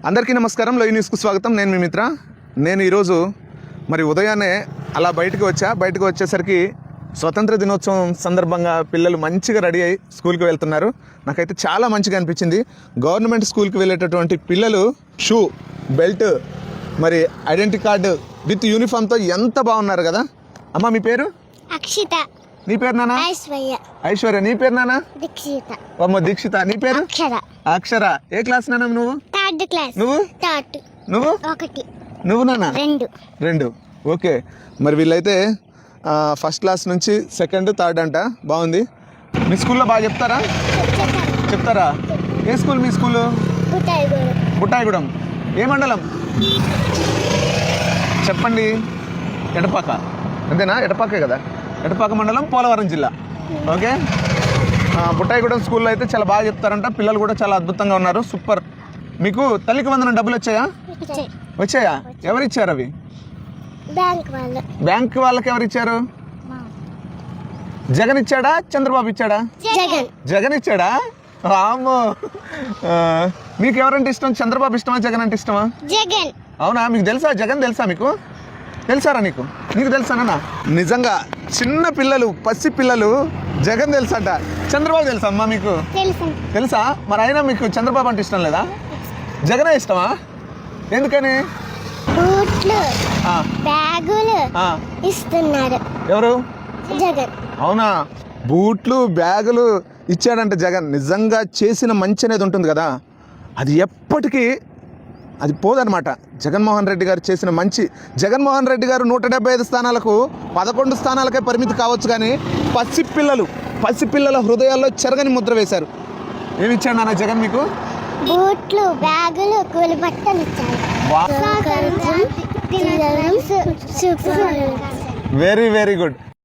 అందరికీ నమస్కారం. లైవ్ న్యూస్కు స్వాగతం. నేను మీ మిత్ర. నేను ఈరోజు మరి ఉదయాన్నే అలా బయటకు వచ్చేసరికి స్వతంత్ర దినోత్సవం సందర్భంగా పిల్లలు మంచిగా రెడీ అయ్యి స్కూల్కి వెళ్తున్నారు. నాకైతే చాలా మంచిగా అనిపించింది. గవర్నమెంట్ స్కూల్కి వెళ్ళేటటువంటి పిల్లలు షూ, బెల్ట్, మరి ఐడెంటిటీ కార్డు విత్ యూనిఫామ్తో ఎంత బాగున్నారు కదా. అమ్మ, మీ పేరు? అక్షిత. నీ పేరు నాన్న? ఐశ్వర్య. ఐశ్వర్య. నీ పేరు నాన్న? దీక్షిత. అమ్మ దీక్షిత. నీ పేరు? అక్షర. అక్షర. ఏ క్లాస్ నాన్న నువ్వు? Third class. నువ్వు? థర్డ్. నువ్వు? 1. నువ్వు నాన్న? 2. ఓకే. మరి వీళ్ళైతే ఫస్ట్ క్లాస్ నుంచి సెకండ్, థర్డ్ అంట. బాగుంది. మీ స్కూల్లో బాగా చెప్తారా? ఏ స్కూల్ మీ స్కూలు? బుట్టాయిగూడెం. ఏ మండలం చెప్పండి? ఎడపాక. అంతేనా? ఎడపాకే కదా. ఎడపాక మండలం, పోలవరం జిల్లా. ఓకే. బుట్టాయిగూడెం స్కూల్లో అయితే చాలా బాగా చెప్తారంట. పిల్లలు కూడా చాలా అద్భుతంగా ఉన్నారు. సూపర్. మీకు తల్లికి వందనం డబ్బులు వచ్చాయా? ఎవరు ఇచ్చారు అవి? బ్యాంక్ వాళ్ళకి ఎవరు ఇచ్చారు? జగన్ ఇచ్చాడా, చంద్రబాబు ఇచ్చాడా? జగన్ ఇచ్చాడా? అమ్మో. మీకు ఎవరంటే ఇష్టం? చంద్రబాబు ఇష్టమా, జగన్ అంటే ఇష్టమా? జగన్. అవునా? మీకు తెలుసా జగన్? మీకు తెలుసారా? నీకు తెలుసానా? నిజంగా చిన్న పిల్లలు, పసి పిల్లలు జగన్ తెలుసంట. చంద్రబాబు తెలుసా అమ్మా మీకు? తెలుసా? మరి అయినా మీకు చంద్రబాబు అంటే ఇష్టం లేదా? జగనే ఇష్టమా? ఎందుకని? బూట్లు, బ్యాగులు ఇస్తున్నారు. ఎవరు? జగన్. అవునా? బూట్లు, బ్యాగులు ఇచ్చాడంట జగన్. నిజంగా చేసిన మంచి అనేది ఉంటుంది కదా, అది ఎప్పటికీ అది పోదనమాట. జగన్మోహన్ రెడ్డి గారు చేసిన మంచి. జగన్మోహన్ రెడ్డి గారు 175 స్థానాలకు 11 స్థానాలకే పరిమితి కావచ్చు, కానీ పసిపిల్లల హృదయాల్లో చెరగని ముద్ర వేశారు. ఏమి ఇచ్చాడు నాన్న జగన్ మీకు? బూట్లు, బ్యాగులు, కూలి బట్టలు ఇచ్చారు. Very very good.